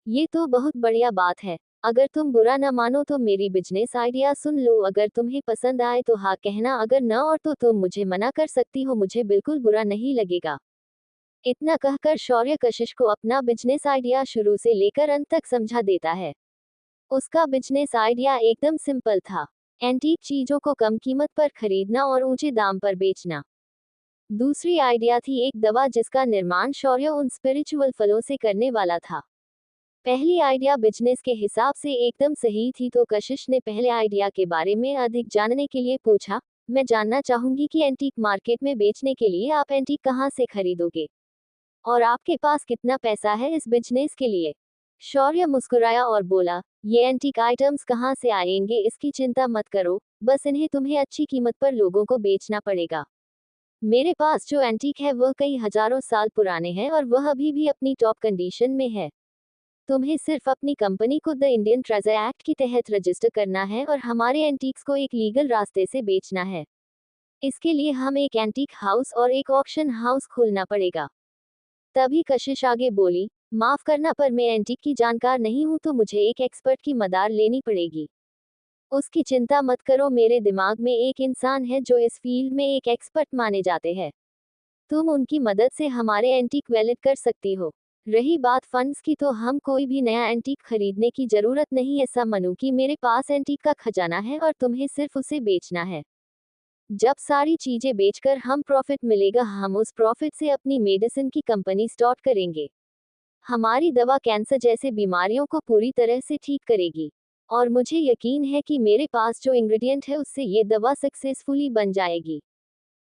ये तो बहुत बढ़िया बात है। अगर तुम बुरा न मानो तो मेरी बिजनेस आइडिया सुन लो, अगर तुम्हें पसंद आए तो हाँ कहना, अगर न और तो तुम मुझे मना कर सकती हो, मुझे बिल्कुल बुरा नहीं लगेगा। इतना कहकर शौर्य कशिश को अपना बिजनेस आइडिया शुरू से लेकर अंत तक समझा देता है। उसका बिजनेस आइडिया एकदम सिंपल था। एंटीक चीजों को कम कीमत पर खरीदना और ऊंचे दाम पर बेचना। दूसरी आइडिया थी एक दवा जिसका निर्माण शौर्य उन स्पिरिचुअल फलों से करने वाला था। पहली आइडिया बिजनेस के हिसाब से एकदम सही थी, तो कशिश ने पहले आइडिया के बारे में अधिक जानने के लिए पूछा, मैं जानना चाहूंगी कि एंटीक मार्केट में बेचने के लिए आप एंटीक कहाँ से खरीदोगे और आपके पास कितना पैसा है इस बिजनेस के लिए। शौर्य मुस्कुराया और बोला, ये एंटीक आइटम्स कहाँ से आएंगे इसकी चिंता मत करो, बस इन्हें तुम्हें अच्छी कीमत पर लोगों को बेचना पड़ेगा। मेरे पास जो एंटीक है वह कई हजारों साल पुराने हैं और वह अभी भी अपनी टॉप कंडीशन में है। तुम्हें सिर्फ अपनी कंपनी को द इंडियन ट्रेजर एक्ट के तहत रजिस्टर करना है और हमारे एंटीक्स को एक लीगल रास्ते से बेचना है। इसके लिए हम एक एंटीक हाउस और एक ऑक्शन हाउस खोलना पड़ेगा। तभी कशिश आगे बोली, माफ करना पर मैं एंटीक की जानकार नहीं हूं, तो मुझे एक एक्सपर्ट की मदद लेनी पड़ेगी। उसकी चिंता मत करो, मेरे दिमाग में एक इंसान है जो इस फील्ड में एक एक्सपर्ट माने जाते हैं। तुम उनकी मदद से हमारे एंटीक वैलिड कर सकती हो। रही बात फंड्स की, तो हम कोई भी नया एंटीक खरीदने की जरूरत नहीं है। ऐसा मनु कि मेरे पास एंटीक का खजाना है और तुम्हें सिर्फ उसे बेचना है। जब सारी चीजें बेचकर हम प्रॉफिट मिलेगा, हम उस प्रॉफिट से अपनी मेडिसिन की कंपनी स्टार्ट करेंगे। हमारी दवा कैंसर जैसे बीमारियों को पूरी तरह से ठीक करेगी और मुझे यकीन है कि मेरे पास जो इंग्रेडिएंट है उससे ये दवा सक्सेसफुली बन जाएगी।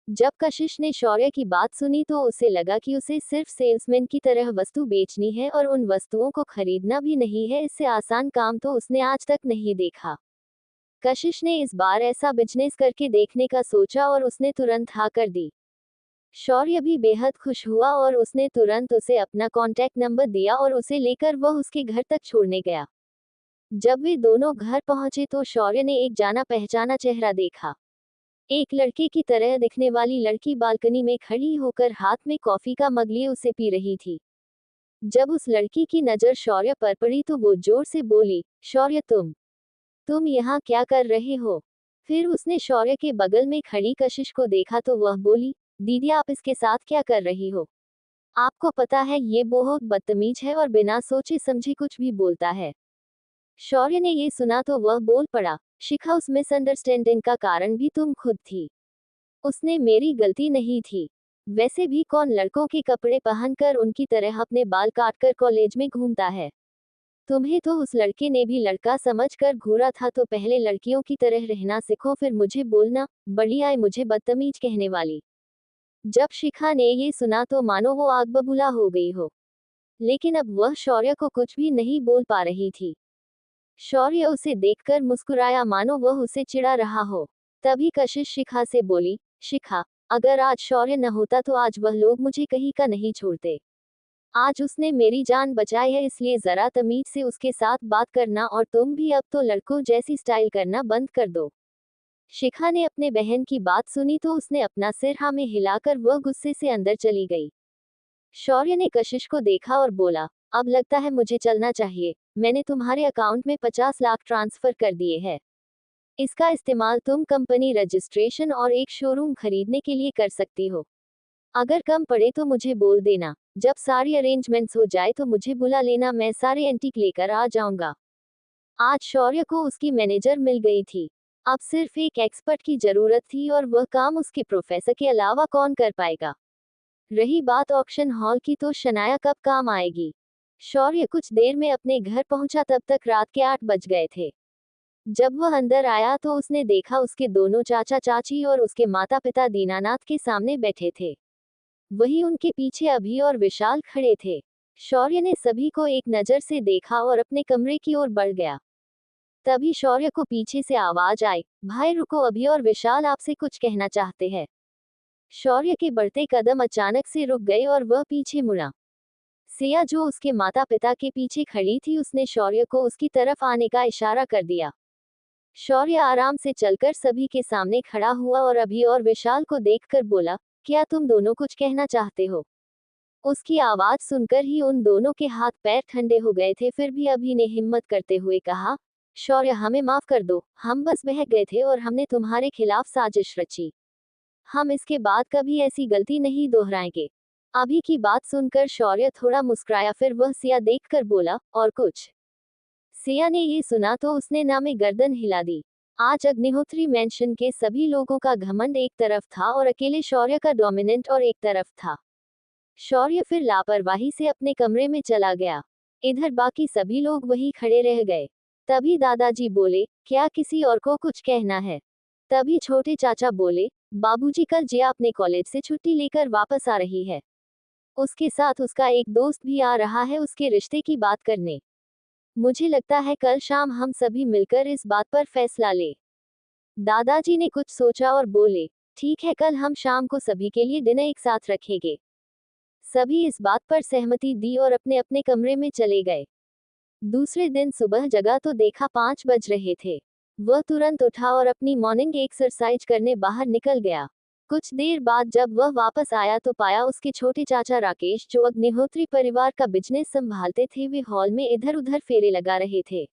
जब कशिश ने शौर्य की बात सुनी तो उसे लगा कि उसे सिर्फ सेल्समैन की तरह वस्तु बेचनी है और उन वस्तुओं को खरीदना भी नहीं है। इससे आसान काम तो उसने आज तक नहीं देखा। कशिश ने इस बार ऐसा बिजनेस करके देखने का सोचा और उसने तुरंत हाँ कर दी। शौर्य भी बेहद खुश हुआ और उसने तुरंत उसे अपना कॉन्टैक्ट नंबर दिया और उसे लेकर वह उसके घर तक छोड़ने गया। जब वे दोनों घर पहुंचे तो शौर्य ने एक जाना पहचाना चेहरा देखा। एक लड़के की तरह दिखने वाली लड़की बालकनी में खड़ी होकर हाथ में कॉफी का मग लिए उसे पी रही थी। जब उस लड़की की नजर शौर्य पर पड़ी तो वो जोर से बोली, शौर्य तुम यहाँ क्या कर रहे हो। फिर उसने शौर्य के बगल में खड़ी कशिश को देखा तो वह बोली, दीदी आप इसके साथ क्या कर रही हो। आपको पता है ये बहुत बदतमीज है और बिना सोचे समझे कुछ भी बोलता है। शौर्य ने ये सुना तो वह बोल पड़ा, शिखा उस मिसअंडरस्टैंडिंग का कारण भी तुम खुद थी। उसने मेरी गलती नहीं थी। वैसे भी कौन लड़कों के कपड़े पहनकर उनकी तरह अपने बाल काटकर कॉलेज में घूमता है। तुम्हें तो उस लड़के ने भी लड़का समझकर घूरा था, तो पहले लड़कियों की तरह रहना सीखो फिर मुझे बोलना। बड़ी आए मुझे बदतमीज कहने वाली। जब शिखा ने ये सुना तो मानो वो आग बबूला हो गई हो, लेकिन अब वह शौर्य को कुछ भी नहीं बोल पा रही थी। शौर्य उसे देखकर मुस्कुराया मानो वह उसे चिढ़ा रहा हो। तभी कशिश शिखा से बोली, शिखा अगर आज शौर्य न होता तो आज वह लोग मुझे कहीं का नहीं छोड़ते। आज उसने मेरी जान बचाई है, इसलिए जरा तमीज से उसके साथ बात करना और तुम भी अब तो लड़कों जैसी स्टाइल करना बंद कर दो। शिखा ने अपने बहन की बात सुनी तो उसने अपना सिर हाँ में हिलाकर वह गुस्से से अंदर चली गई। शौर्य ने कशिश को देखा और बोला, अब लगता है मुझे चलना चाहिए। मैंने तुम्हारे अकाउंट में 50 लाख ट्रांसफर कर दिए हैं। इसका इस्तेमाल तुम कंपनी रजिस्ट्रेशन और एक शोरूम खरीदने के लिए कर सकती हो। अगर कम पड़े तो मुझे बोल देना। जब सारी अरेंजमेंट्स हो जाए तो मुझे बुला लेना, मैं सारे एंटीक लेकर आ जाऊंगा। आज शौर्य को उसकी मैनेजर मिल गई थी। अब सिर्फ एक एक्सपर्ट की जरूरत थी और वह काम उसके प्रोफेसर के अलावा कौन कर पाएगा। रही बात ऑक्शन हॉल की, तो शनाया कब काम आएगी। शौर्य कुछ देर में अपने घर पहुंचा, तब तक रात के 8 बज गए थे। जब वह अंदर आया तो उसने देखा उसके दोनों चाचा चाची और उसके माता पिता दीनानाथ के सामने बैठे थे। वहीं उनके पीछे अभी और विशाल खड़े थे। शौर्य ने सभी को एक नजर से देखा और अपने कमरे की ओर बढ़ गया। तभी शौर्य को पीछे से आवाज आई, भाई रुको, अभी और विशाल आपसे कुछ कहना चाहते हैं। शौर्य के बढ़ते कदम अचानक से रुक गए और वह पीछे मुड़ा। सिया जो उसके माता पिता के पीछे खड़ी थी उसने शौर्य को उसकी तरफ आने का इशारा कर दिया। शौर्य आराम से चलकर सभी के सामने खड़ा हुआ और अभी और विशाल को देखकर बोला, क्या तुम दोनों कुछ कहना चाहते हो। उसकी आवाज सुनकर ही उन दोनों के हाथ पैर ठंडे हो गए थे। फिर भी अभी ने हिम्मत करते हुए कहा, शौर्य हमें माफ कर दो, हम बस बहक गए थे और हमने तुम्हारे खिलाफ साजिश रची। हम इसके बाद कभी ऐसी गलती नहीं दोहराएंगे। अभी की बात सुनकर शौर्य थोड़ा मुस्कुराया, फिर वह सिया देखकर बोला, और कुछ? सिया ने ये सुना तो उसने ना में गर्दन हिला दी। आज अग्निहोत्री मेंशन के सभी लोगों का घमंड एक तरफ था और अकेले शौर्य का डोमिनेंट और एक तरफ था। शौर्य फिर लापरवाही से अपने कमरे में चला गया। इधर बाकी सभी लोग वहीं खड़े रह गए। तभी दादाजी बोले, क्या किसी और को कुछ कहना है? तभी छोटे चाचा बोले, बाबूजी कल जिया अपने कॉलेज से छुट्टी लेकर वापस आ रही है। उसके साथ उसका एक दोस्त भी आ रहा है उसके रिश्ते की बात करने। मुझे लगता है कल शाम हम सभी मिलकर इस बात पर फैसला ले। दादाजी ने कुछ सोचा और बोले, ठीक है, कल हम शाम को सभी के लिए डिनर एक साथ रखेंगे। सभी इस बात पर सहमति दी और अपने अपने कमरे में चले गए। दूसरे दिन सुबह जगा तो देखा 5 बज रहे थे। वह तुरंत उठा और अपनी मॉर्निंग एक्सरसाइज करने बाहर निकल गया। कुछ देर बाद जब वह वापस आया तो पाया उसके छोटे चाचा राकेश, जो अग्निहोत्री परिवार का बिजनेस संभालते थे, वे हॉल में इधर उधर फेरे लगा रहे थे।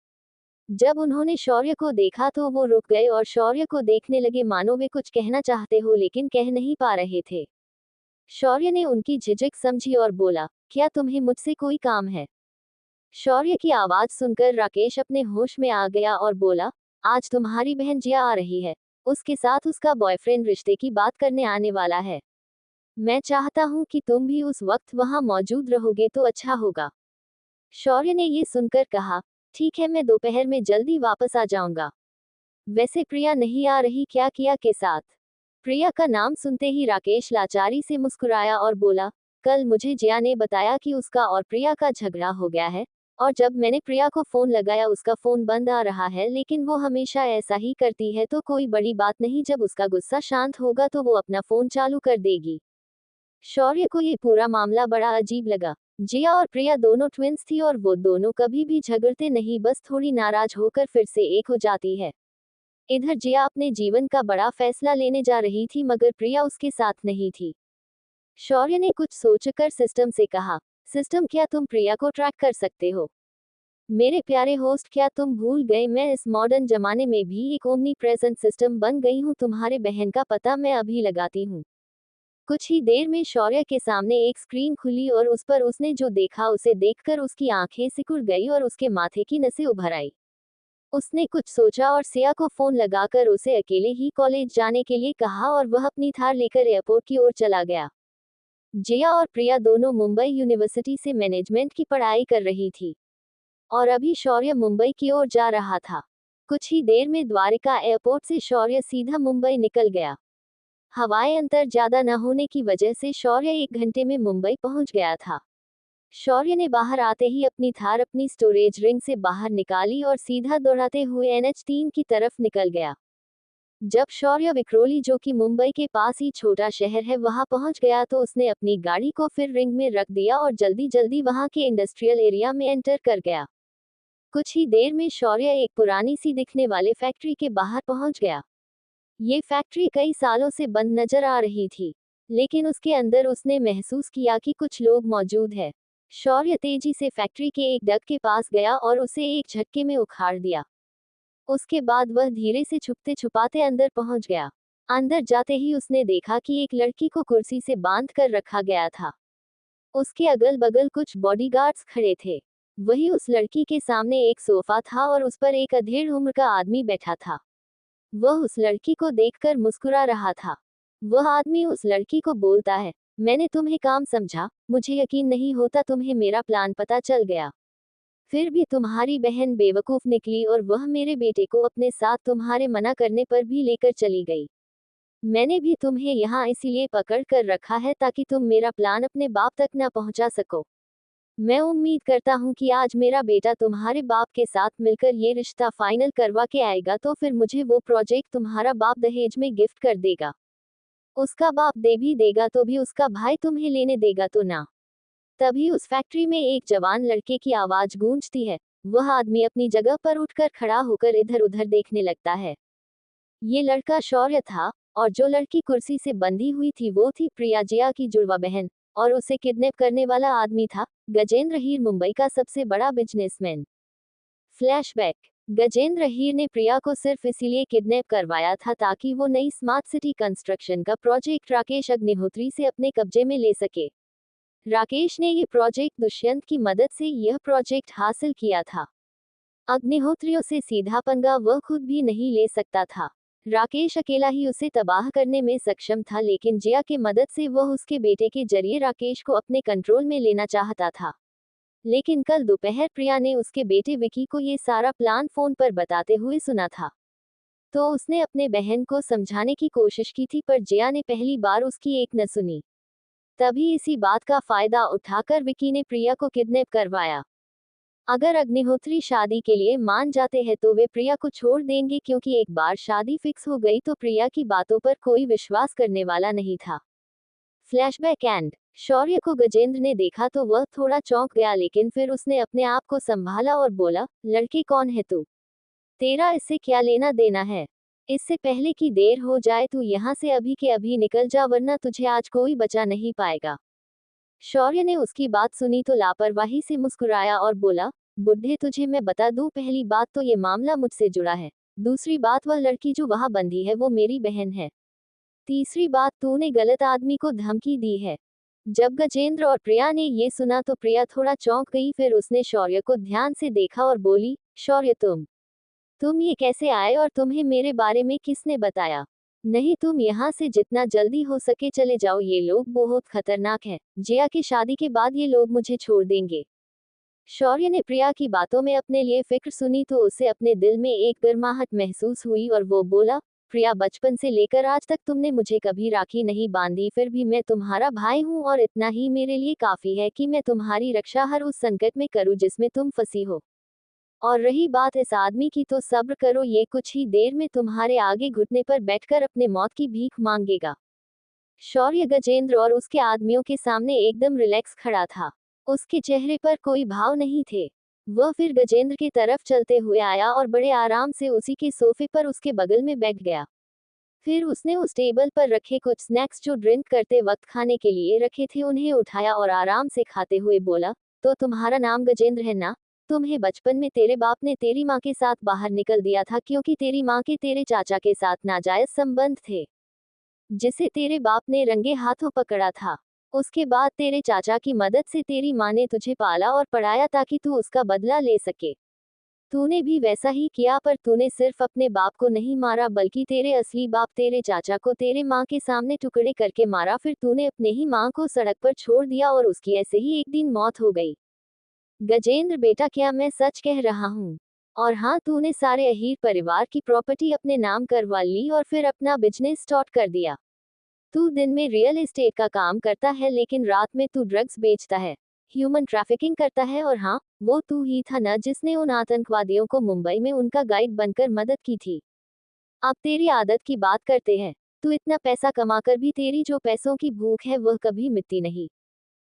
जब उन्होंने शौर्य को देखा तो वो रुक गए और शौर्य को देखने लगे मानो वे कुछ कहना चाहते हो लेकिन कह नहीं पा रहे थे। शौर्य ने उनकी झिझक समझी और बोला, क्या तुम्हें मुझसे कोई काम है? शौर्य की आवाज सुनकर राकेश अपने होश में आ गया और बोला, आज तुम्हारी बहन जिया आ रही है। उसके साथ उसका बॉयफ्रेंड रिश्ते की बात करने आने वाला है। मैं चाहता हूँ कि तुम भी उस वक्त वहां मौजूद रहोगे तो अच्छा होगा। शौर्य ने ये सुनकर कहा, ठीक है, मैं दोपहर में जल्दी वापस आ जाऊंगा। वैसे प्रिया नहीं आ रही क्या किया के साथ? प्रिया का नाम सुनते ही राकेश लाचारी से मुस्कुराया और बोला, कल मुझे जिया ने बताया कि उसका और प्रिया का झगड़ा हो गया है, और जब मैंने प्रिया को फोन लगाया उसका फोन बंद आ रहा है, लेकिन वो हमेशा ऐसा ही करती है तो कोई बड़ी बात नहीं, जब उसका गुस्सा शांत होगा तो वो अपना फोन चालू कर देगी। शौर्य को ये पूरा मामला बड़ा अजीब लगा। जिया और प्रिया दोनों ट्विंस थी और वो दोनों कभी भी झगड़ते नहीं, बस थोड़ी नाराज होकर फिर से एक हो जाती है। इधर जिया अपने जीवन का बड़ा फैसला लेने जा रही थी मगर प्रिया उसके साथ नहीं थी। शौर्य ने कुछ सोचकर सिस्टम से कहा, सिस्टम, क्या तुम प्रिया को ट्रैक कर सकते हो? मेरे प्यारे होस्ट, क्या तुम भूल गए मैं इस मॉडर्न जमाने में भी एक ओमनी प्रेजेंट सिस्टम बन गई हूँ? तुम्हारे बहन का पता मैं अभी लगाती हूँ। कुछ ही देर में शौर्य के सामने एक स्क्रीन खुली और उस पर उसने जो देखा उसे देखकर उसकी आंखें सिकुड़ गई और उसके माथे की नसें उभर आई। उसने कुछ सोचा और सिया को फोन लगाकर उसे अकेले ही कॉलेज जाने के लिए कहा और वह अपनी थार लेकर एयरपोर्ट की ओर चला गया। जिया और प्रिया दोनों मुंबई यूनिवर्सिटी से मैनेजमेंट की पढ़ाई कर रही थी और अभी शौर्य मुंबई की ओर जा रहा था। कुछ ही देर में द्वारिका एयरपोर्ट से शौर्य सीधा मुंबई निकल गया। हवाई अंतर ज्यादा न होने की वजह से शौर्य 1 घंटे में मुंबई पहुंच गया था। शौर्य ने बाहर आते ही अपनी थार अपनी स्टोरेज रिंग से बाहर निकाली और सीधा दौड़ाते हुए NH3 की तरफ निकल गया। जब शौर्य विक्रोली, जो कि मुंबई के पास ही छोटा शहर है, वहां पहुंच गया तो उसने अपनी गाड़ी को फिर रिंग में रख दिया और जल्दी जल्दी वहां के इंडस्ट्रियल एरिया में एंटर कर गया। कुछ ही देर में शौर्य एक पुरानी सी दिखने वाले फैक्ट्री के बाहर पहुंच गया। ये फैक्ट्री कई सालों से बंद नजर आ रही थी, लेकिन उसके अंदर उसने महसूस किया कि कुछ लोग मौजूद है। शौर्य तेजी से फैक्ट्री के एक डक के पास गया और उसे एक झटके में उखाड़ दिया। उसके बाद वह धीरे से छुपते छुपाते अंदर पहुंच गया। अंदर जाते ही उसने देखा कि एक लड़की को कुर्सी से बांध कर रखा गया था। उसके अगल बगल कुछ बॉडीगार्ड्स खड़े थे। वही उस लड़की के सामने एक सोफा था और उस पर एक अधेड़ उम्र का आदमी बैठा था। वह उस लड़की को देखकर मुस्कुरा रहा था। वह आदमी उस लड़की को बोलता है, मैंने तुम्हें काम समझा, मुझे यकीन नहीं होता तुम्हें मेरा प्लान पता चल गया। फिर भी तुम्हारी बहन बेवकूफ निकली और वह मेरे बेटे को अपने साथ तुम्हारे मना करने पर भी लेकर चली गई। मैंने भी तुम्हें यहाँ इसीलिए पकड़ कर रखा है ताकि तुम मेरा प्लान अपने बाप तक न पहुँचा सको। मैं उम्मीद करता हूँ कि आज मेरा बेटा तुम्हारे बाप के साथ मिलकर ये रिश्ता फाइनल करवा के आएगा तो फिर मुझे वो प्रोजेक्ट तुम्हारा बाप दहेज में गिफ्ट कर देगा। उसका बाप दे भी देगा तो भी उसका भाई तुम्हें लेने देगा तो ना। तभी उस फैक्ट्री में एक जवान लड़के की आवाज गूंजती है। वह आदमी अपनी जगह पर उठकर खड़ा होकर इधर उधर देखने लगता है। ये लड़का शौर्य था और जो लड़की कुर्सी से बंधी हुई थी वो थी प्रिया, जिया की जुड़वा बहन, और उसे किडनैप करने वाला आदमी था गजेंद्र हीर, मुंबई का सबसे बड़ा बिजनेसमैन। फ्लैशबैक। गजेंद्र हीर ने प्रिया को सिर्फ इसीलिए किडनैप करवाया था ताकि वो नई स्मार्ट सिटी कंस्ट्रक्शन का प्रोजेक्ट राकेश अग्निहोत्री से अपने कब्जे में ले सके। राकेश ने ये प्रोजेक्ट दुष्यंत की मदद से यह प्रोजेक्ट हासिल किया था। अग्निहोत्रियों से सीधा पंगा वह खुद भी नहीं ले सकता था। राकेश अकेला ही उसे तबाह करने में सक्षम था, लेकिन जिया के मदद से वह उसके बेटे के जरिए राकेश को अपने कंट्रोल में लेना चाहता था। लेकिन कल दोपहर प्रिया ने उसके बेटे विकी को ये सारा प्लान फोन पर बताते हुए सुना था। तो उसने अपने बहन को समझाने की कोशिश की थी, पर जिया ने पहली बार उसकी एक न सुनी। तभी इसी बात का फायदा उठाकर विकी ने प्रिया को किडनैप करवाया। अगर अग्निहोत्री शादी के लिए मान जाते हैं तो वे प्रिया को छोड़ देंगे, क्योंकि एक बार शादी फिक्स हो गई तो प्रिया की बातों पर कोई विश्वास करने वाला नहीं था। Flashback and. शौर्य को गजेंद्र ने देखा तो वह थोड़ा चौंक गया, लेकिन फिर उसने अपने आप को संभाला और बोला, लड़की कौन है तू? तेरा इससे क्या लेना देना है? इससे पहले कि देर हो जाए तू यहाँ से अभी के अभी निकल जा, वरना तुझे आज कोई बचा नहीं पाएगा। शौर्य ने उसकी बात सुनी तो लापरवाही से मुस्कुराया और बोला, बुड्ढे तुझे मैं बता दूं, पहली बात तो ये मामला मुझसे जुड़ा है। दूसरी बात, वह लड़की जो वहां बंधी है वो मेरी बहन है। तीसरी बात, तूने गलत आदमी को धमकी दी है। जब गजेंद्र और प्रिया ने ये सुना तो प्रिया थोड़ा चौंक गई, फिर उसने शौर्य को ध्यान से देखा और बोली, शौर्य तुम ये कैसे आए और तुम्हें मेरे बारे में किसने बताया? नहीं, तुम यहाँ से जितना जल्दी हो सके चले जाओ, ये लोग बहुत खतरनाक हैं। जिया की शादी के बाद ये लोग मुझे छोड़ देंगे। शौर्य ने प्रिया की बातों में अपने लिए फिक्र सुनी तो उसे अपने दिल में एक गर्माहट महसूस हुई और वो बोला, प्रिया बचपन से लेकर आज तक तुमने मुझे कभी राखी नहीं बांधी, फिर भी मैं तुम्हारा भाई हूँ और इतना ही मेरे लिए काफी है कि मैं तुम्हारी रक्षा हर उस संकट में करूँ जिसमें तुम फंसी हो। और रही बात इस आदमी की, तो सब्र करो, ये कुछ ही देर में तुम्हारे आगे घुटने पर बैठकर अपने मौत की भीख मांगेगा। शौर्य गजेंद्र और उसके आदमियों के सामने एकदम रिलैक्स खड़ा था। उसके चेहरे पर कोई भाव नहीं थे। वह फिर गजेंद्र की तरफ चलते हुए आया और बड़े आराम से उसी के सोफे पर उसके बगल में बैठ गया। फिर उसने उस टेबल पर रखे कुछ स्नैक्स जो ड्रिंक करते वक्त खाने के लिए रखे थे उन्हें उठाया और आराम से खाते हुए बोला, तो तुम्हारा नाम गजेंद्र है ना? तुम्हें बचपन में तेरे बाप ने तेरी माँ के साथ बाहर निकल दिया था, क्योंकि तेरी माँ के तेरे चाचा के साथ नाजायज संबंध थे, जिसे तेरे बाप ने रंगे हाथों पकड़ा था। उसके बाद तेरे चाचा की मदद से तेरी माँ ने तुझे पाला और पढ़ाया ताकि तू उसका बदला ले सके। तूने भी वैसा ही किया, पर तूने सिर्फ अपने बाप को नहीं मारा बल्कि तेरे असली बाप तेरे चाचा को तेरे माँ के सामने टुकड़े करके मारा। फिर तूने अपने ही माँ को सड़क पर छोड़ दिया और उसकी ऐसे ही एक दिन मौत हो गई। गजेंद्र बेटा, क्या मैं सच कह रहा हूँ? और हाँ, तूने सारे अहीर परिवार की प्रॉपर्टी अपने नाम करवा ली और फिर अपना बिजनेस स्टार्ट कर दिया। तू दिन में रियल एस्टेट का काम करता है, लेकिन रात में तू ड्रग्स बेचता है, ह्यूमन ट्रैफिकिंग करता है। और हाँ, वो तू ही था ना जिसने उन आतंकवादियों को मुंबई में उनका गाइड बनकर मदद की थी। अब तेरी आदत की बात करते हैं। तू इतना पैसा कमाकर भी तेरी जो पैसों की भूख है वह कभी मिटती नहीं।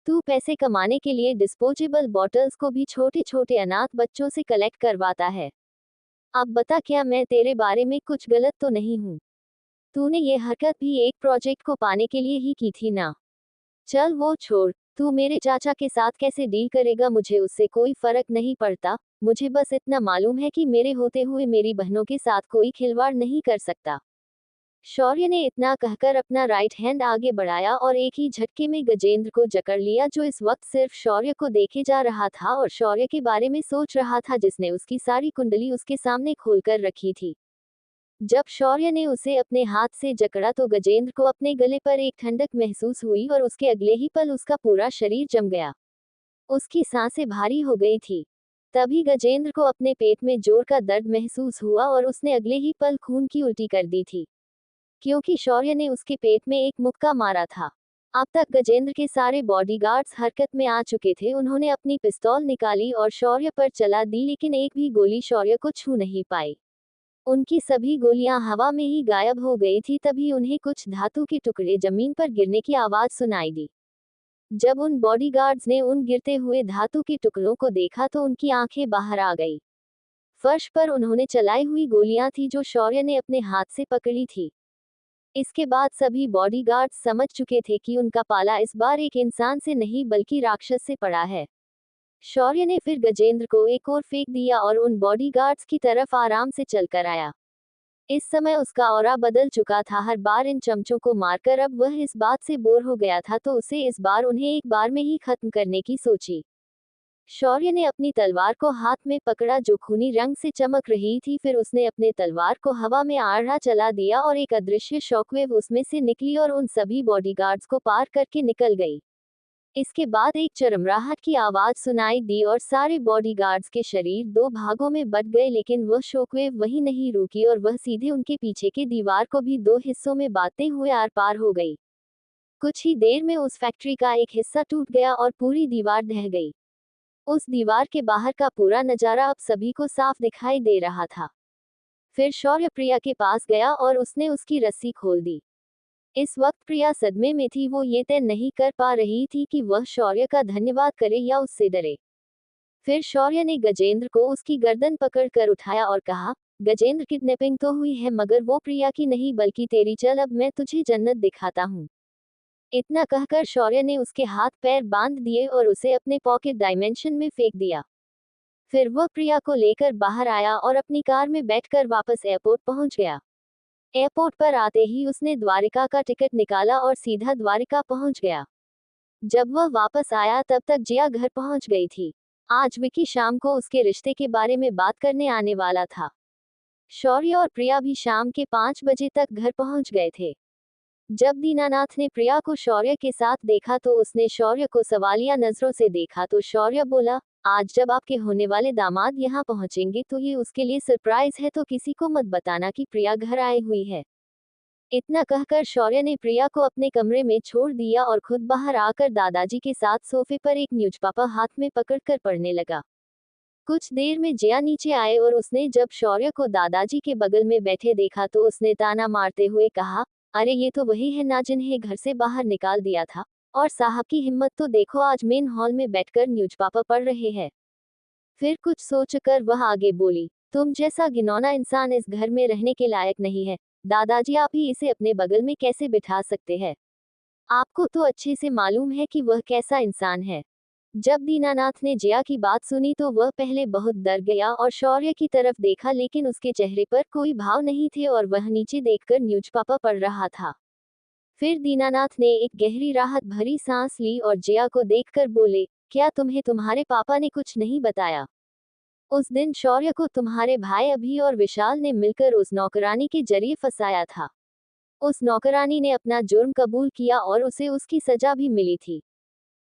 तू पैसे कमाने के लिए डिस्पोजेबल बॉटल्स को भी छोटे छोटे अनाथ बच्चों से कलेक्ट करवाता है। अब बता, क्या मैं तेरे बारे में कुछ गलत तो नहीं हूँ? तूने ये हरकत भी एक प्रोजेक्ट को पाने के लिए ही की थी ना? चल वो छोड़, तू मेरे चाचा के साथ कैसे डील करेगा मुझे उससे कोई फर्क नहीं पड़ता। मुझे बस इतना मालूम है कि मेरे होते हुए मेरी बहनों के साथ कोई खिलवाड़ नहीं कर सकता। शौर्य ने इतना कहकर अपना राइट हैंड आगे बढ़ाया और एक ही झटके में गजेंद्र को जकड़ लिया, जो इस वक्त सिर्फ शौर्य को देखे जा रहा था और शौर्य के बारे में सोच रहा था, जिसने उसकी सारी कुंडली उसके सामने खोलकर रखी थी। जब शौर्य ने उसे अपने हाथ से जकड़ा तो गजेंद्र को अपने गले पर एक ठंडक महसूस हुई और उसके अगले ही पल उसका पूरा शरीर जम गया। उसकी सांसें भारी हो गई थी। तभी गजेंद्र को अपने पेट में जोर का दर्द महसूस हुआ और उसने अगले ही पल खून की उल्टी कर दी थी, क्योंकि शौर्य ने उसके पेट में एक मुक्का मारा था। अब तक गजेंद्र के सारे बॉडीगार्ड्स हरकत में आ चुके थे। उन्होंने अपनी पिस्तौल निकाली और शौर्य पर चला दी, लेकिन एक भी गोली शौर्य को छू नहीं पाई। उनकी सभी गोलियां हवा में ही गायब हो गई थी। तभी उन्हें कुछ धातु के टुकड़े जमीन पर गिरने की आवाज सुनाई दी। जब उन बॉडीगार्ड्स ने उन गिरते हुए धातु के टुकड़ों को देखा तो उनकी आंखें बाहर आ गई। फर्श पर उन्होंने चलाई हुई गोलियां थी जो शौर्य ने अपने हाथ से पकड़ी थी। इसके बाद सभी बॉडीगार्ड्स समझ चुके थे कि उनका पाला इस बार एक इंसान से नहीं बल्कि राक्षस से पड़ा है। शौर्य ने फिर गजेंद्र को एक और फेंक दिया और उन बॉडीगार्ड्स की तरफ आराम से चलकर आया। इस समय उसका ऑरा बदल चुका था, हर बार इन चमचों को मारकर अब वह इस बात से बोर हो गया था, तो उसे इस बार उन्हें एक बार में ही खत्म करने की सोची। शौर्य ने अपनी तलवार को हाथ में पकड़ा जो खूनी रंग से चमक रही थी, फिर उसने अपने तलवार को हवा में आड़ा चला दिया और एक अदृश्य शॉकवेव उसमें से निकली और उन सभी बॉडीगार्ड्स को पार करके निकल गई। इसके बाद एक चरमराहट की आवाज सुनाई दी और सारे बॉडीगार्ड्स के शरीर दो भागों में बट गए, लेकिन वह शॉकवेव वहीं नहीं रुकी और वह सीधे उनके पीछे की दीवार को भी दो हिस्सों में बांटते हुए आर पार हो गई। कुछ ही देर में उस फैक्ट्री का एक हिस्सा टूट गया और पूरी दीवार ढह गई। उस दीवार के बाहर का पूरा नजारा अब सभी को साफ दिखाई दे रहा था। फिर शौर्य प्रिया के पास गया और उसने उसकी रस्सी खोल दी। इस वक्त प्रिया सदमे में थी, वो ये तय नहीं कर पा रही थी कि वह शौर्य का धन्यवाद करे या उससे डरे। फिर शौर्य ने गजेंद्र को उसकी गर्दन पकड़कर उठाया और कहा, गजेंद्र, किडनैपिंग तो हुई है मगर वो प्रिया की नहीं बल्कि तेरी, चल अब मैं तुझे जन्नत दिखाता हूँ। इतना कहकर शौर्य ने उसके हाथ पैर बांध दिए और उसे अपने पॉकेट डायमेंशन में फेंक दिया। फिर वह प्रिया को लेकर बाहर आया और अपनी कार में बैठकर वापस एयरपोर्ट पहुंच गया। एयरपोर्ट पर आते ही उसने द्वारिका का टिकट निकाला और सीधा द्वारिका पहुंच गया। जब वह वापस आया तब तक जिया घर पहुंच गई थी। आज विकी शाम को उसके रिश्ते के बारे में बात करने आने वाला था। शौर्य और प्रिया भी शाम के 5 बजे तक घर पहुंच गए थे। जब दीनानाथ ने प्रिया को शौर्य के साथ देखा तो उसने शौर्य को सवालिया नजरों से देखा, तो शौर्य बोला, आज जब आपके होने वाले दामाद यहाँ पहुंचेंगे तो ये उसके लिए सरप्राइज है, तो किसी को मत बताना कि प्रिया घर आई हुई है। इतना कहकर शौर्य ने प्रिया को अपने कमरे में छोड़ दिया और खुद बाहर आकर दादाजी के साथ सोफे पर एक न्यूज़पेपर हाथ में पकड़कर पढ़ने लगा। कुछ देर में जिया नीचे आए और उसने जब शौर्य को दादाजी के बगल में बैठे देखा तो उसने ताना मारते हुए कहा, अरे ये तो वही है ना जिन्हें घर से बाहर निकाल दिया था, और साहब की हिम्मत तो देखो, आज मेन हॉल में बैठकर न्यूज़पेपर पढ़ रहे हैं। फिर कुछ सोचकर वह आगे बोली, तुम जैसा घिनौना इंसान इस घर में रहने के लायक नहीं है। दादाजी, आप ही इसे अपने बगल में कैसे बिठा सकते हैं? आपको तो अच्छे से मालूम है कि वह कैसा इंसान है। जब दीनानाथ ने जिया की बात सुनी तो वह पहले बहुत डर गया और शौर्य की तरफ देखा, लेकिन उसके चेहरे पर कोई भाव नहीं थे और वह नीचे देखकर न्यूज़पेपर पढ़ रहा था। फिर दीनानाथ ने एक गहरी राहत भरी सांस ली और जिया को देखकर बोले, क्या तुम्हें तुम्हारे पापा ने कुछ नहीं बताया? उस दिन शौर्य को तुम्हारे भाई अभी और विशाल ने मिलकर उस नौकरानी के जरिए फंसाया था। उस नौकरानी ने अपना जुर्म कबूल किया और उसे उसकी सजा भी मिली थी।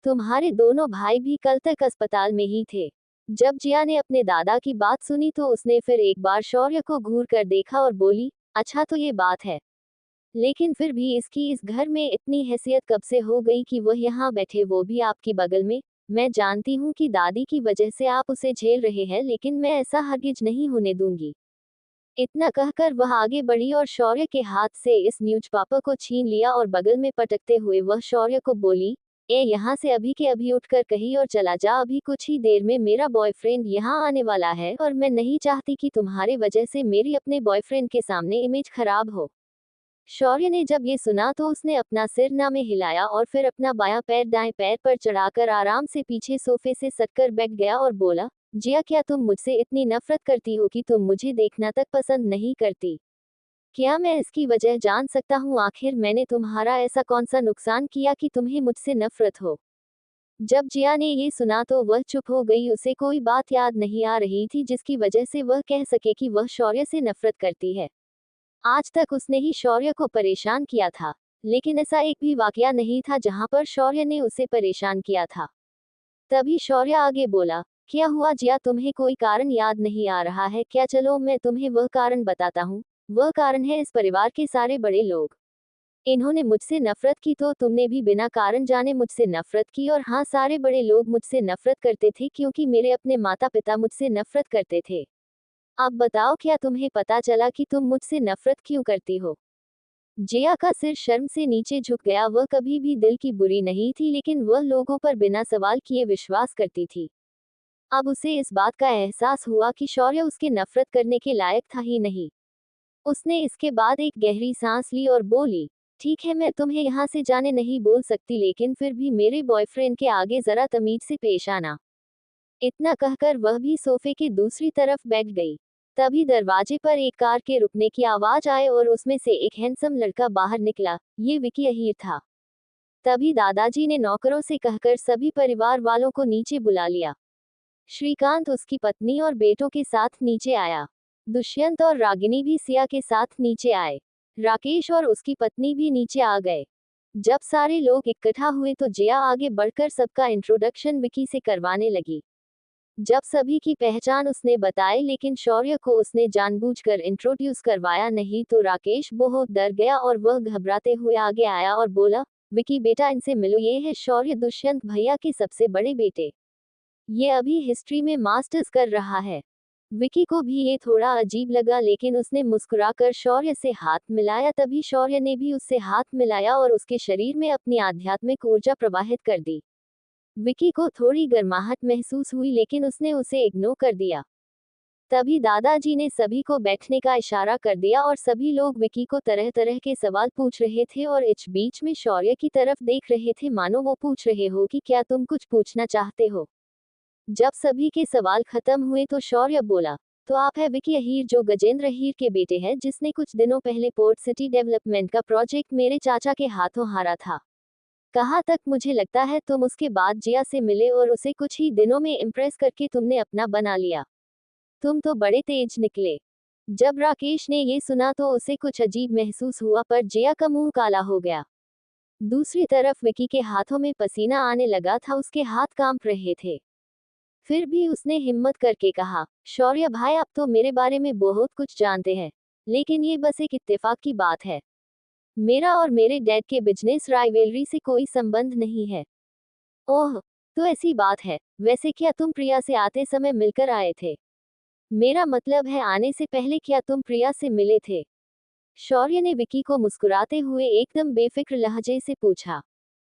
तुम्हारे दोनों भाई भी कल तक अस्पताल में ही थे। जब जिया ने अपने दादा की बात सुनी तो उसने फिर एक बार शौर्य को घूर कर देखा और बोली, अच्छा तो ये बात है, लेकिन फिर भी इसकी इस घर में इतनी हैसियत कब से हो गई कि वह यहाँ बैठे, वो भी आपकी बगल में? मैं जानती हूँ कि दादी की वजह से आप उसे झेल रहे हैं, लेकिन मैं ऐसा हरगिज नहीं होने दूंगी। इतना कहकर वह आगे बढ़ी और शौर्य के हाथ से इस न्यूज़पेपर को छीन लिया और बगल में पटकते हुए वह शौर्य को बोली, ए यहाँ से अभी के अभी उठकर कहीं और चला जा, अभी कुछ ही देर में मेरा बॉयफ्रेंड यहाँ आने वाला है और मैं नहीं चाहती कि तुम्हारे वजह से मेरी अपने बॉयफ्रेंड के सामने इमेज खराब हो। शौर्य ने जब ये सुना तो उसने अपना सिर ना में हिलाया और फिर अपना बायां पैर दाएं पैर पर चढ़ाकर आराम से पीछे सोफे से सटकर बैठ गया और बोला, जिया, क्या तुम मुझसे इतनी नफरत करती हो कि तुम मुझे देखना तक पसंद नहीं करती? क्या मैं इसकी वजह जान सकता हूँ? आखिर मैंने तुम्हारा ऐसा कौन सा नुकसान किया कि तुम्हें मुझसे नफरत हो? जब जिया ने ये सुना तो वह चुप हो गई। उसे कोई बात याद नहीं आ रही थी जिसकी वजह से वह कह सके कि वह शौर्य से नफरत करती है। आज तक उसने ही शौर्य को परेशान किया था, लेकिन ऐसा एक भी वाकया नहीं था जहां पर शौर्य ने उसे परेशान किया था। तभी शौर्य आगे बोला, क्या हुआ जिया, तुम्हें कोई कारण याद नहीं आ रहा है क्या? चलो मैं तुम्हें वह कारण बताता हूँ। वह कारण है इस परिवार के सारे बड़े लोग। इन्होंने मुझसे नफरत की तो तुमने भी बिना कारण जाने मुझसे नफरत की, और हाँ, सारे बड़े लोग मुझसे नफरत करते थे क्योंकि मेरे अपने माता पिता मुझसे नफरत करते थे। अब बताओ, क्या तुम्हें पता चला कि तुम मुझसे नफरत क्यों करती हो? जिया का सिर शर्म से नीचे झुक गया। वह कभी भी दिल की बुरी नहीं थी, लेकिन वह लोगों पर बिना सवाल किए विश्वास करती थी। अब उसे इस बात का एहसास हुआ कि शौर्य उसके नफरत करने के लायक था ही नहीं। उसने इसके बाद एक गहरी सांस ली और बोली, ठीक है मैं तुम्हें यहाँ से जाने नहीं बोल सकती लेकिन फिर भी मेरे बॉयफ्रेंड के आगे जरा तमीज से पेश आना। इतना कहकर वह भी सोफे के दूसरी तरफ बैठ गई। तभी दरवाजे पर एक कार के रुकने की आवाज आए और उसमें से एक हैंडसम लड़का बाहर निकला। ये विकी अहीर था। तभी दादाजी ने नौकरों से कहकर सभी परिवार वालों को नीचे बुला लिया। श्रीकांत उसकी पत्नी और बेटों के साथ नीचे आया। दुष्यंत और रागिनी भी सिया के साथ नीचे आए। राकेश और उसकी पत्नी भी नीचे आ गए। जब सारे लोग इकट्ठा हुए तो जिया आगे बढ़कर सबका इंट्रोडक्शन विकी से करवाने लगी। जब सभी की पहचान उसने बताई लेकिन शौर्य को उसने जानबूझकर इंट्रोड्यूस करवाया नहीं तो राकेश बहुत डर गया और वह घबराते हुए आगे आया और बोला, विकी बेटा इनसे मिलो, ये है शौर्य, दुष्यंत भैया के सबसे बड़े बेटे। ये अभी हिस्ट्री में मास्टर्स कर रहा है। विकी को भी ये थोड़ा अजीब लगा लेकिन उसने मुस्कुराकर शौर्य से हाथ मिलाया। तभी शौर्य ने भी उससे हाथ मिलाया और उसके शरीर में अपनी आध्यात्मिक ऊर्जा प्रवाहित कर दी। विकी को थोड़ी गर्माहट महसूस हुई लेकिन उसने उसे इग्नोर कर दिया। तभी दादाजी ने सभी को बैठने का इशारा कर दिया और सभी लोग विकी को तरह तरह के सवाल पूछ रहे थे और इस बीच में शौर्य की तरफ देख रहे थे मानो वो पूछ रहे हो कि क्या तुम कुछ पूछना चाहते हो। जब सभी के सवाल खत्म हुए तो शौर्य बोला, तो आप है विकी अहीर जो गजेंद्र अहीर के बेटे हैं जिसने कुछ दिनों पहले पोर्ट सिटी डेवलपमेंट का प्रोजेक्ट मेरे चाचा के हाथों हारा था। कहाँ तक मुझे लगता है तुम उसके बाद जिया से मिले और उसे कुछ ही दिनों में इम्प्रेस करके तुमने अपना बना लिया। तुम तो बड़े तेज निकले। जब राकेश ने ये सुना तो उसे कुछ अजीब महसूस हुआ पर जिया का मुंह काला हो गया। दूसरी तरफ विकी के हाथों में पसीना आने लगा था, उसके हाथ कांप रहे थे। फिर भी उसने हिम्मत करके कहा, शौर्य भाई आप तो मेरे बारे में बहुत कुछ जानते हैं लेकिन ये बस एक इत्तेफाक की बात है। मेरा और मेरे डैड के बिजनेस राइवलरी से कोई संबंध नहीं है। ओह, तो ऐसी बात है। वैसे क्या तुम प्रिया से आते समय मिलकर आए थे? मेरा मतलब है आने से पहले क्या तुम प्रिया से मिले थे? शौर्य ने विकी को मुस्कुराते हुए एकदम बेफिक्र लहजे से पूछा।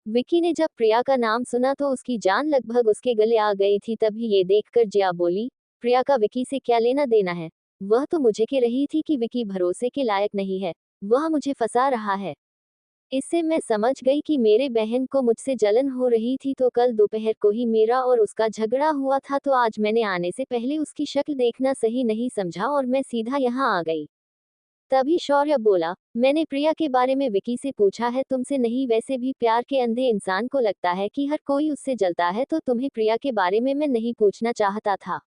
विकी ने जब प्रिया का नाम सुना तो उसकी जान लगभग उसके गले आ गई थी। तभी ये देखकर जिया बोली, प्रिया का विकी से क्या लेना देना है? वह तो मुझे कह रही थी कि विकी भरोसे के लायक नहीं है, वह मुझे फंसा रहा है। इससे मैं समझ गई कि मेरे बहन को मुझसे जलन हो रही थी तो कल दोपहर को ही मेरा और उसका झगड़ा हुआ था तो आज मैंने आने से पहले उसकी शक्ल देखना सही नहीं समझा और मैं सीधा यहाँ आ गई। तभी शौर्य बोला, मैंने प्रिया के बारे में विकी से पूछा है, तुमसे नहीं। वैसे भी प्यार के अंधे इंसान को लगता है कि हर कोई उससे जलता है तो तुम्हें प्रिया के बारे में मैं नहीं पूछना चाहता था।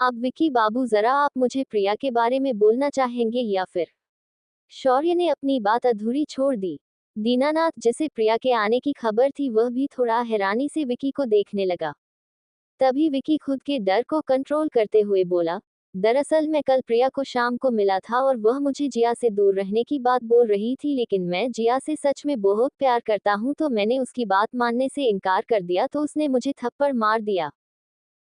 अब विकी बाबू जरा आप मुझे प्रिया के बारे में बोलना चाहेंगे या फिर? शौर्य ने अपनी बात अधूरी छोड़ दी। दीनानाथ जिसे प्रिया के आने की खबर थी वह भी थोड़ा हैरानी से विकी को देखने लगा। तभी विकी खुद के डर को कंट्रोल करते हुए बोला, दरअसल मैं कल प्रिया को शाम को मिला था और वह मुझे जिया से दूर रहने की बात बोल रही थी लेकिन मैं जिया से सच में बहुत प्यार करता हूँ तो मैंने उसकी बात मानने से इनकार कर दिया तो उसने मुझे थप्पड़ मार दिया।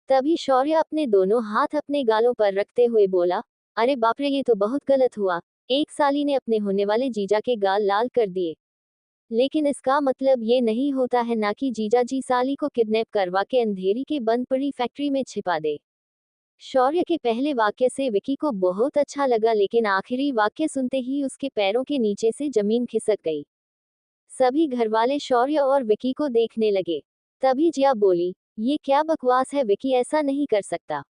तभी शौर्य अपने दोनों हाथ अपने गालों पर रखते हुए बोला, अरे बाप रे ये तो बहुत गलत हुआ। एक साली ने अपने होने वाले जीजा के गाल लाल कर दिए। लेकिन इसका मतलब ये नहीं होता है ना कि जीजा जी साली को किडनैप करवा के अंधेरी के बंद पड़ी फैक्ट्री में छिपा दे। शौर्य के पहले वाक्य से विकी को बहुत अच्छा लगा लेकिन आखिरी वाक्य सुनते ही उसके पैरों के नीचे से जमीन खिसक गई। सभी घरवाले शौर्य और विकी को देखने लगे। तभी जिया बोली, ये क्या बकवास है, विकी ऐसा नहीं कर सकता।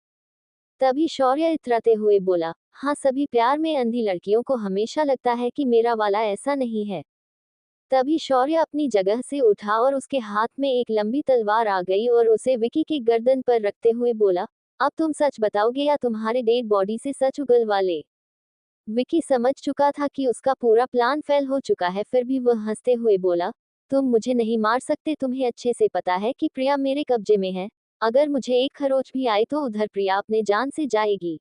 तभी शौर्य इतराते हुए बोला, हाँ सभी प्यार में अंधी लड़कियों को हमेशा लगता है कि मेरा वाला ऐसा नहीं है। तभी शौर्य अपनी जगह से उठा और उसके हाथ में एक लंबी तलवार आ गई और उसे विकी की गर्दन पर रखते हुए बोला, अब तुम सच बताओगे या तुम्हारे डेड बॉडी से सच उगलवा ले? विकी समझ चुका था कि उसका पूरा प्लान फेल हो चुका है, फिर भी वह हंसते हुए बोला, तुम मुझे नहीं मार सकते, तुम्हें अच्छे से पता है कि प्रिया मेरे कब्जे में है। अगर मुझे एक खरोच भी आई तो उधर प्रिया अपने जान से जाएगी।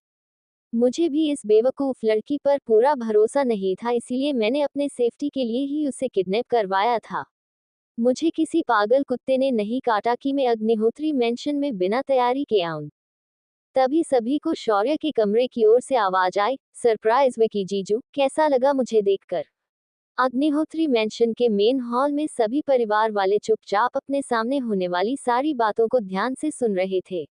मुझे भी इस बेवकूफ लड़की पर पूरा भरोसा नहीं था, इसीलिए मैंने अपने सेफ्टी के लिए ही उसे किडनैप करवाया था। मुझे किसी पागल कुत्ते ने नहीं काटा कि मैं अग्निहोत्री मेंशन में बिना तैयारी के आऊं। तभी सभी को शौर्य के कमरे की ओर से आवाज आई, सरप्राइज विकी जीजू, कैसा लगा मुझे देखकर? अग्निहोत्री मेंशन के मेन हॉल में सभी परिवार वाले चुपचाप अपने सामने होने वाली सारी बातों को ध्यान से सुन रहे थे।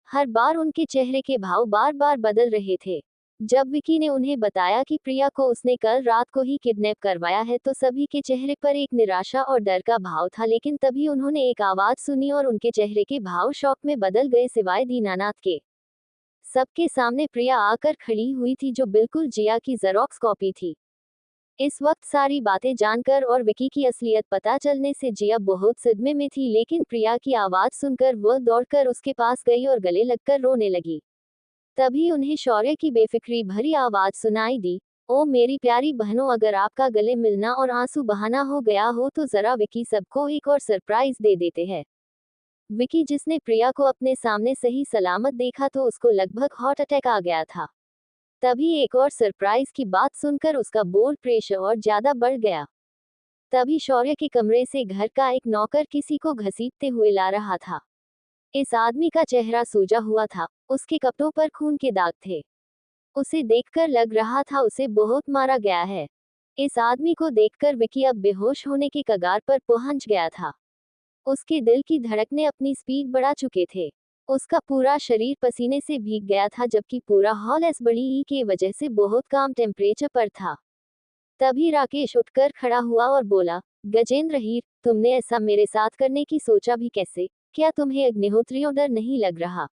हर बार उनके चेहरे के भाव बार बार बदल रहे थे। जब विकी ने उन्हें बताया कि प्रिया को उसने कल रात को ही किडनैप करवाया है तो सभी के चेहरे पर एक निराशा और डर का भाव था, लेकिन तभी उन्होंने एक आवाज सुनी और उनके चेहरे के भाव शॉक में बदल गए, सिवाय दीनानाथ के। सबके सामने प्रिया आकर खड़ी हुई थी, जो बिल्कुल जिया की जेरोक्स कॉपी थी। इस वक्त सारी बातें जानकर और विकी की असलियत पता चलने से जिया बहुत सदमे में थी, लेकिन प्रिया की आवाज सुनकर वह दौड़कर उसके पास गई और गले लगकर रोने लगी। तभी उन्हें शौर्य की बेफिक्री भरी आवाज सुनाई दी, ओ मेरी प्यारी बहनों, अगर आपका गले मिलना और आंसू बहाना हो गया हो तो जरा विकी सबको एक और सरप्राइज दे देते हैं। विकी, जिसने प्रिया को अपने सामने सही सलामत देखा तो उसको लगभग हार्ट अटैक आ गया था। तभी एक और सरप्राइज की बात सुनकर उसका ब्लड प्रेशर और ज्यादा बढ़ गया। तभी शौर्य के कमरे से घर का एक नौकर किसी को घसीटते हुए ला रहा था। इस आदमी का चेहरा सूजा हुआ था, उसके कपड़ों पर खून के दाग थे। उसे देखकर लग रहा था उसे बहुत मारा गया है। इस आदमी को देखकर विकी अब बेहोश होने के कगार पर पहुंच गया था। उसके दिल की धड़कनें अपनी स्पीड बढ़ा चुके थे। उसका पूरा शरीर पसीने से भीग गया था, जबकि पूरा हॉल इस बड़ी ई के वजह से बहुत कम टेम्परेचर पर था। तभी राकेश उठकर खड़ा हुआ और बोला, गजेंद्र हीर, तुमने ऐसा मेरे साथ करने की सोचा भी कैसे? क्या तुम्हें अग्निहोत्रियों डर नहीं लग रहा?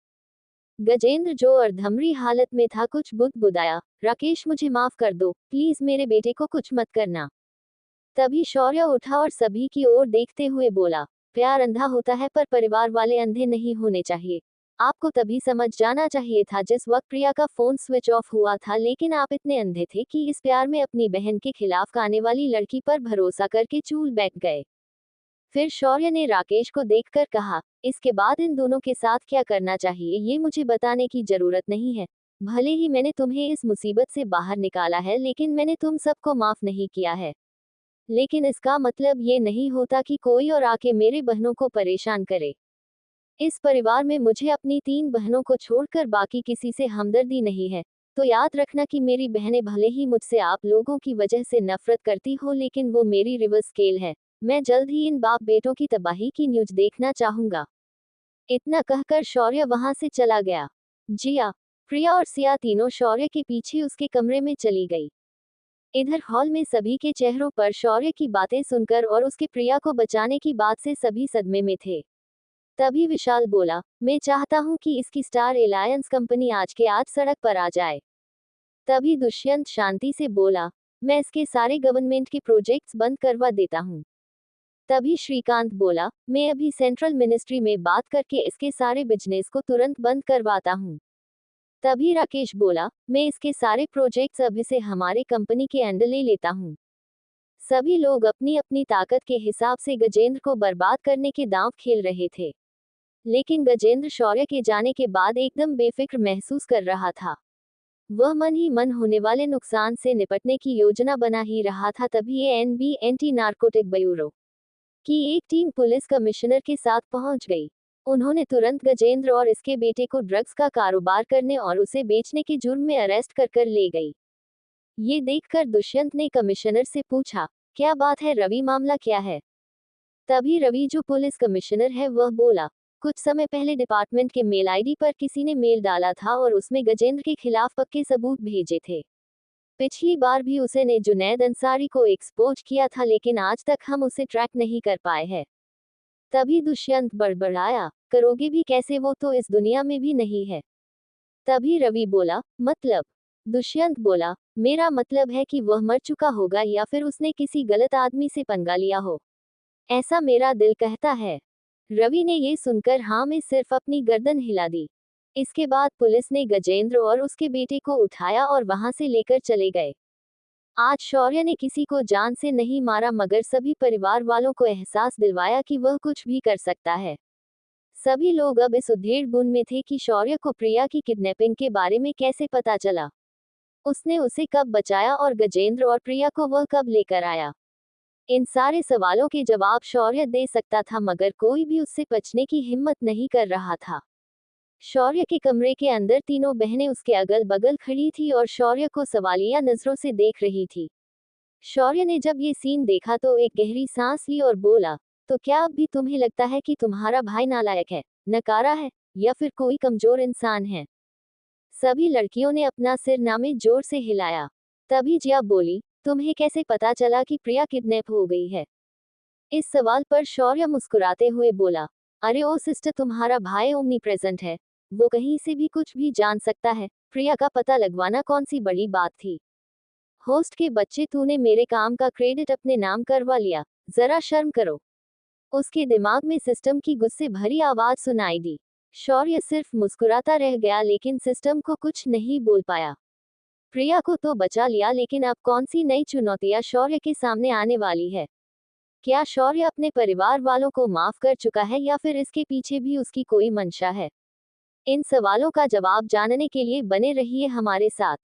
गजेंद्र, जो अर्धमरी हालत में था, कुछ बुदबुदाया, राकेश मुझे माफ कर दो, प्लीज मेरे बेटे को कुछ मत करना। तभी शौर्य उठा और सभी की ओर देखते हुए बोला, प्यार अंधा होता है पर परिवार वाले अंधे नहीं होने चाहिए। आपको तभी समझ जाना चाहिए था जिस वक्त प्रिया का फोन स्विच ऑफ हुआ था, लेकिन आप इतने अंधे थे कि इस प्यार में अपनी बहन के खिलाफ आने वाली लड़की पर भरोसा करके चूल बैठ गए। फिर शौर्य ने राकेश को देखकर कहा, इसके बाद इन दोनों के साथ क्या करना चाहिए ये मुझे बताने की जरूरत नहीं है। भले ही मैंने तुम्हें इस मुसीबत से बाहर निकाला है, लेकिन मैंने तुम सबको माफ नहीं किया है। लेकिन इसका मतलब ये नहीं होता कि कोई और आके मेरे बहनों को परेशान करे। इस परिवार में मुझे अपनी 3 बहनों को छोड़कर बाकी किसी से हमदर्दी नहीं है। तो याद रखना कि मेरी बहनें भले ही मुझसे आप लोगों की वजह से नफरत करती हो, लेकिन वो मेरी रिवर्स स्केल है। मैं जल्द ही इन बाप बेटों की तबाही की न्यूज देखना चाहूंगा। इतना कहकर शौर्य वहां से चला गया। जिया, प्रिया और सिया तीनों शौर्य के पीछे उसके कमरे में चली गई। इधर हॉल में सभी के चेहरों पर शौर्य की बातें सुनकर और उसके प्रिया को बचाने की बात से सभी सदमे में थे। तभी विशाल बोला, मैं चाहता हूं कि इसकी स्टार एलायंस कंपनी आज के आज सड़क पर आ जाए। तभी दुष्यंत शांति से बोला, मैं इसके सारे गवर्नमेंट के प्रोजेक्ट्स बंद करवा देता हूं। तभी श्रीकांत बोला, मैं अभी सेंट्रल मिनिस्ट्री में बात करके इसके सारे बिजनेस को तुरंत बंद करवाता हूं। तभी राकेश बोला, मैं इसके सारे प्रोजेक्ट्स अभी से हमारे कंपनी के अंडर ले लेता हूं। सभी लोग अपनी अपनी ताकत के हिसाब से गजेंद्र को बर्बाद करने के दांव खेल रहे थे, लेकिन गजेंद्र शौर्य के जाने के बाद एकदम बेफिक्र महसूस कर रहा था। वह मन ही मन होने वाले नुकसान से निपटने की योजना बना ही रहा था। तभी एनबी एंटी नार्कोटिक ब्यूरो की एक टीम पुलिस कमिश्नर के साथ पहुंच गई। उन्होंने तुरंत गजेंद्र और इसके बेटे को ड्रग्स का कारोबार करने और उसे बेचने के जुर्म में अरेस्ट कर ले गई। ये देखकर दुष्यंत ने कमिश्नर से पूछा, क्या बात है रवि, मामला क्या है? तभी रवि, जो पुलिस कमिश्नर है, वह बोला, कुछ समय पहले डिपार्टमेंट के मेल आईडी पर किसी ने मेल डाला था और उसमें गजेंद्र के खिलाफ पक्के सबूत भेजे थे। पिछली बार भी उसे ने जुनैद अंसारी को एक्सपोज किया था, लेकिन आज तक हम उसे ट्रैक नहीं कर पाए हैं। तभी दुष्यंत बड़बड़ाया, करोगे भी कैसे, वो तो इस दुनिया में भी नहीं है। तभी रवि बोला, मतलब? दुष्यंत बोला, मेरा मतलब है कि वह मर चुका होगा या फिर उसने किसी गलत आदमी से पंगा लिया हो, ऐसा मेरा दिल कहता है। रवि ने ये सुनकर हाँ में सिर्फ अपनी गर्दन हिला दी। इसके बाद पुलिस ने गजेंद्र और उसके बेटे को उठाया और वहां से लेकर चले गए। आज शौर्य ने किसी को जान से नहीं मारा, मगर सभी परिवार वालों को एहसास दिलवाया कि वह कुछ भी कर सकता है। सभी लोग अब इस उधेड़-बुन में थे कि शौर्य को प्रिया की किडनैपिंग के बारे में कैसे पता चला, उसने उसे कब बचाया और गजेंद्र और प्रिया को वह कब लेकर आया। इन सारे सवालों के जवाब शौर्य दे सकता था, मगर कोई भी उससे बचने की हिम्मत नहीं कर रहा था। शौर्य के कमरे के अंदर तीनों बहनें उसके अगल बगल खड़ी थी और शौर्य को सवालिया नजरों से देख रही थी। शौर्य ने जब ये सीन देखा तो एक गहरी सांस ली और बोला, तो क्या अब भी तुम्हें लगता है कि तुम्हारा भाई नालायक है, नकारा है, या फिर कोई कमजोर इंसान है? सभी लड़कियों ने अपना सिर नामे जोर से हिलाया। तभी जिया बोली, तुम्हें कैसे पता चला कि प्रिया किडनैप हो गई है? इस सवाल पर शौर्य मुस्कुराते हुए बोला, अरे ओ सिस्टर, तुम्हारा भाई ओमनी प्रेजेंट है, वो कहीं से भी कुछ भी जान सकता है। प्रिया का पता लगवाना कौन सी बड़ी बात थी? होस्ट के बच्चे, तूने मेरे काम का क्रेडिट अपने नाम करवा लिया, जरा शर्म करो। उसके दिमाग में सिस्टम की गुस्से भरी आवाज सुनाई दी। शौर्य सिर्फ मुस्कुराता रह गया, लेकिन सिस्टम को कुछ नहीं बोल पाया। प्रिया को तो बचा लिया, लेकिन अब कौन सी नई चुनौतियां शौर्य के सामने आने वाली है? क्या शौर्य अपने परिवार वालों को माफ कर चुका है, या फिर इसके पीछे भी उसकी कोई मंशा है? इन सवालों का जवाब जानने के लिए बने रहिए हमारे साथ।